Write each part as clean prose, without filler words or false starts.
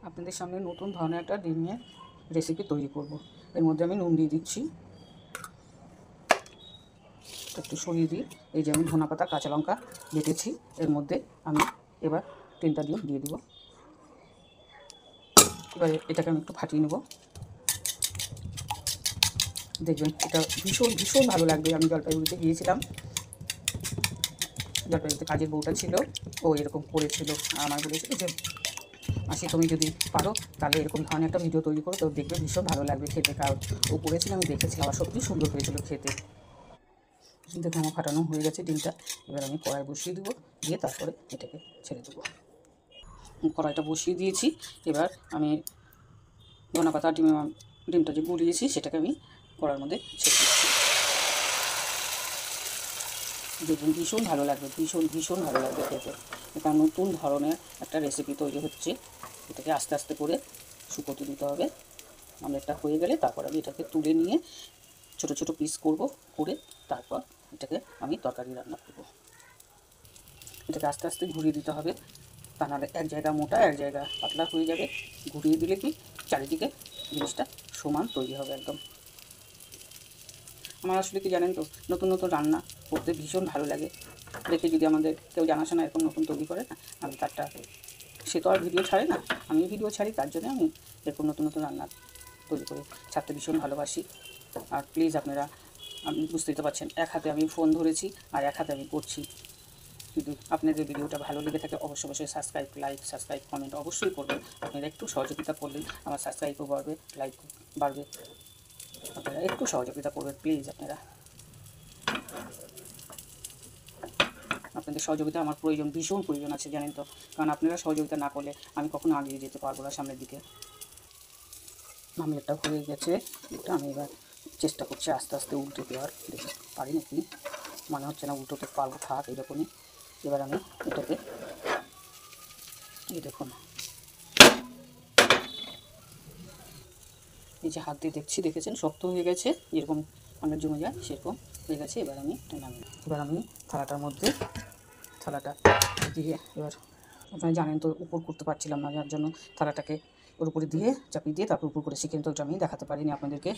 আপনাদের সামনে নতুন ধরনের একটা ডিমের রেসিপি তৈরি করব। এর মধ্যে আমি নুন দিয়ে দিচ্ছি, একটু সরিয়ে দিই। এই যে আমি ধনেপাতা কাঁচা লঙ্কা বেটেছি, এর মধ্যে আমি এবার 3টা ডিম দিয়ে দিব। এবারে এটাকে আমি একটু ফাটিয়ে নেব। দেখবেন এটা ভীষণ ভীষণ ভালো লাগবে। আমি জলপাইগুড়িতে গিয়েছিলাম, জলপাইগুড়িতে কাজের বউটা ছিল, ও এরকম করেছিল। আমার বলেছিল যে মাসি তুমি যদি পারো তাহলে এরকম ধরনের একটা ভিডিও তৈরি করো, তো দেখবে ভীষণ ভালো লাগবে খেতে। কারণ ও করেছিল, আমি দেখেছিলাম, আর সত্যিই সুন্দর হয়েছিল খেতে। দেখে আমার ফাটানো হয়ে গেছে ডিমটা। এবার আমি কড়াই বসিয়ে দেবো, দিয়ে তারপরে এটাকে ছেড়ে দেবো। কড়াইটা বসিয়ে দিয়েছি। এবার আমি ধনেপাতা ডিমটা যে গুলিয়েছি সেটাকে আমি কড়াইয়ের মধ্যে ছেড়ে দিচ্ছি। দেখুন ভীষণ ভালো লাগবে, ভীষণ ভীষণ ভালো লাগবে খেতে। এটা নতুন ধরনের একটা রেসিপি তৈরি হচ্ছে। এটাকে আস্তে আস্তে করে শুকোতে দিতে হবে। আমলেটটা হয়ে গেলে তারপর আমি এটাকে তুলে নিয়ে ছোট ছোট পিস করব, করে তারপর এটাকে আমি তরকারি রান্না করব। এটাকে আস্তে আস্তে ঘুরিয়ে দিতে হবে, তা নাহলে এক জায়গা মোটা এক জায়গা পাতলা হয়ে যাবে। ঘুরিয়ে দিলে কি চারিদিকে জিনিসটা সমান তৈরি হবে একদম। আমার আসলে কি জানেন তো, নতুন নতুন রান্না করতে ভীষণ ভালো লাগে। দেখে যদি আমাদের কেউ জানাশোনা এরকম নতুন তৈরি করে না, আমি তারটা, সে তো আর ভিডিও ছাড়ে না, আমি ভিডিও ছাড়ি, তার জন্য আমি এরকম নতুন নতুন রান্না তৈরি করে ছাড়তে ভীষণ ভালোবাসি। আর প্লিজ আপনারা, আপনি বুঝতেই তো পারছেন, এক হাতে আমি ফোন ধরেছি আর এক হাতে আমি করছি। যদি আপনাদের ভিডিওটা ভালো লেগে থাকে অবশ্যই অবশ্যই সাবস্ক্রাইব কমেন্ট অবশ্যই করবেন। আপনারা একটু সহযোগিতা করলেই আমার সাবস্ক্রাইবও বাড়বে, লাইক বাড়বে। আপনারা একটু সহযোগিতা করবেন প্লিজ। আপনাদের সহযোগিতা আমার প্রয়োজন, ভীষণ প্রয়োজন আছে জানেন তো। কারণ আপনারা সহযোগিতা না করলে আমি কখনো এগিয়ে যেতে পারবো না সামনের দিকে। আমলেটটা হয়ে গেছে, এটা আমি এবার চেষ্টা করছি আস্তে আস্তে উল্টে দেওয়ার। দেখি পারি নাকি, মনে হচ্ছে না উল্টোতে পারবো, থাক এরকমই। এবার আমি এটাকে, এই দেখুন, এই যে হাত দিয়ে দেখেছেন শক্ত হয়ে গেছে, যেরকম অনেক জমে যায় সেরকম হয়ে গেছে। এবার আমি থালাটার মধ্যে থালাটা দিয়ে, এবার আপনারা জানেন তো উপর করতে পারছিলাম না, যার জন্য থালাটাকে ওর উপরে দিয়ে চাপিয়ে দিয়ে তারপর উপর করে শিখে, তো ওটা আমি দেখাতে পারিনি আপনাদেরকে,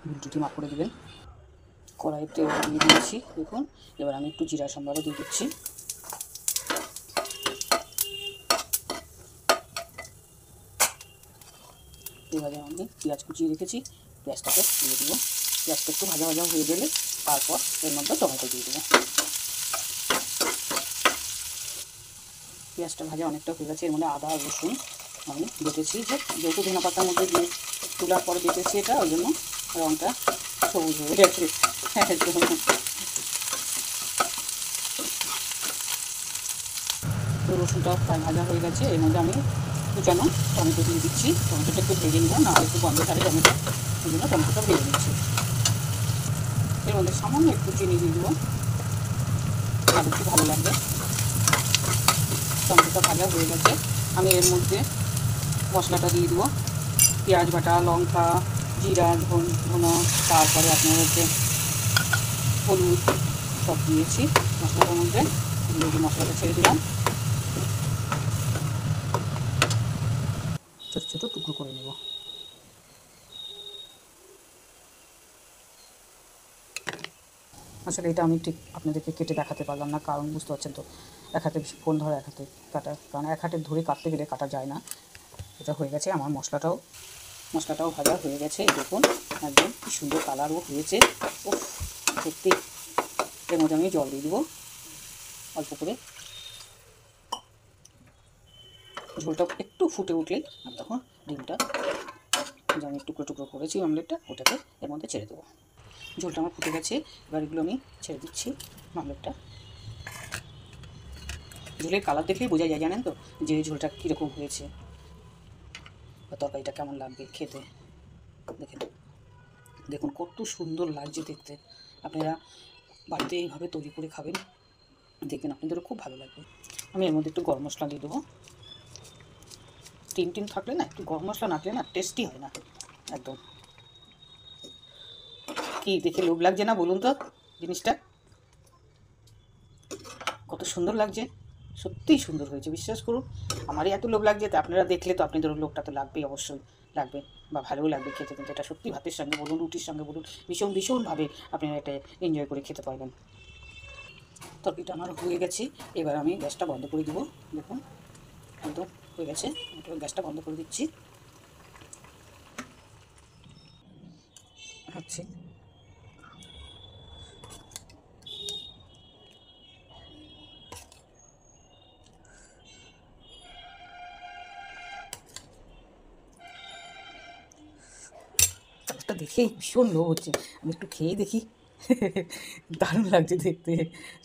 ভুলটুটি মাফ করে দেবেন। কড়াইতে দিয়ে দিয়েছি দেখুন। এবার আমি একটু জিরা সম্বারও দিয়ে দিচ্ছি। এবারে আমি পেঁয়াজ কুচিয়ে রেখেছি, পেঁয়াজটাকে দিয়ে দেবো। পেঁয়াজটা একটু ভাজা ভাজা হয়ে গেলে তারপর এর মধ্যে টমেটো দিয়ে দেবো। পেঁয়াজটা ভাজা অনেকটা হয়ে গেছে, এর মধ্যে আদা রসুন আমি বেটেছি, যেহেতু ধনেপাতার মধ্যে দিয়ে তোলার পরে বেটেছি এটা, ওই জন্য রঙটা সবুজ হয়ে গেছে। তো রসুনটা প্রায় ভাজা হয়ে গেছে, এর মধ্যে আমি কুচানো টমেটো দিয়ে দিচ্ছি। টমেটোটা একটু ভেজে নিব, না একটু গন্ধ ছাড়ে টমেটো, ওই জন্য টমেটোটা ভেজে নিচ্ছি। এর মধ্যে সামান্য একটু চিনি দিয়ে দেবো, আর একটু ভালো লাগবে। টমেটোটা ভাজা হয়ে গেছে, আমি এর মধ্যে মশলাটা দিয়ে দেবো। পেঁয়াজ বাটা, লঙ্কা, জিরা, ধনা, তারপরে আপনার হচ্ছে হলুদ সব দিয়েছি মশলাটার মধ্যে। মশলাটা ছেড়ে দিলাম, ছোটো ছোটো টুকরো করে নেব। আসলে এটা আমি ঠিক আপনাদেরকে কেটে দেখাতে পারলাম না, কারণ বুঝতে পারছেন তো, এক হাতে ফোন ধরা এক হাতে কাটা, কারণ এক হাতে ধরে কাটতে গেলে কাটা যায় না। এটা হয়ে গেছে, আমার মশলাটাও ভাজা হয়ে গেছে। দেখুন একদম কি সুন্দর কালারও হয়েছে। ও সত্যি, এর মধ্যে আমি জল দিয়ে দেবো অল্প করে। ঝোলটা একটু ফুটে উঠলে আমি তখন ডিমটা, যে আমি টুকরো টুকরো করেছি আমলেটটা, ওটাকে এর মধ্যে ছেড়ে দেবো। ঝোলটা আমার ফুটে গেছে, এবার এগুলো আমি ছেড়ে দিচ্ছি আমলেটটা। ঝোলের কালার দেখলেই বোঝা যায় জানেন তো, যে ঝোলটা কীরকম হয়েছে বা তরকারিটা কেমন লাগবে খেতে। দেখুন কত সুন্দর লাগছে দেখতে। আপনারা বাড়িতে এইভাবে তৈরি করে খাবেন, দেখবেন আপনাদেরও খুব ভালো লাগবে। আমি এর মধ্যে একটু গরম মশলা দিয়ে দেবো। টিম থাকলে না, একটু গরম মশলা না দিলে না টেস্টি হয় না একদম। কি দেখে লোভ লাগছে না বলুন তো, জিনিসটা কত সুন্দর লাগছে, সত্যিই সুন্দর হয়েছে, বিশ্বাস করুন। আমারই এত লোভ লাগছে, তো আপনারা দেখলে তো আপনাদের লোভটা তো লাগবেই, অবশ্যই লাগবে, বা ভালোও লাগবে খেতে। কিন্তু এটা সত্যি ভাতের সঙ্গে বলুন, রুটির সঙ্গে বলুন, ভীষণভাবে আপনারা এটা এনজয় করে খেতে পারবেন। তরকারিটা আমার হয়ে গেছে, এবার আমি গ্যাসটা বন্ধ করে দিব। দেখুন একদম হয়ে গেছে, গ্যাসটা বন্ধ করে দিচ্ছি। হচ্ছে কাজটা দেখেই ভীষণ লোভ হচ্ছে, আমি একটু খেয়ে দেখি। দারুণ লাগছে দেখতে,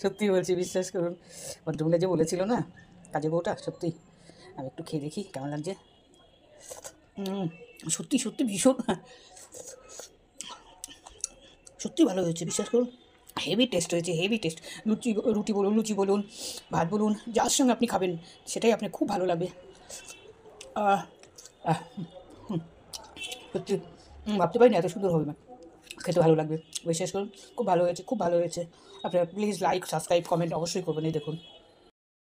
সত্যি বলছি, বিশ্বাস করুন। ভদ্রমহিলা যে বলেছিল না কাজে বউটা, সত্যি। আমি একটু খেয়ে দেখি কেমন লাগছে। সত্যি সত্যি ভীষণ, সত্যি ভালো হয়েছে, বিশ্বাস করুন। হেভি টেস্ট হয়েছে, হেভি টেস্ট। রুটি বলুন, লুচি বলুন, ভাত বলুন, যার সঙ্গে আপনি খাবেন সেটাই আপনার খুব ভালো লাগবে। আহ আহ সত্যি ভাবতে পারিনি এত সুন্দর হবে না, খেতে ভালো লাগবে, বিশ্বাস করুন। খুব ভালো হয়েছে, খুব ভালো হয়েছে। আপনারা প্লিজ লাইক, সাবস্ক্রাইব, কমেন্ট অবশ্যই করবেন। এই দেখুন।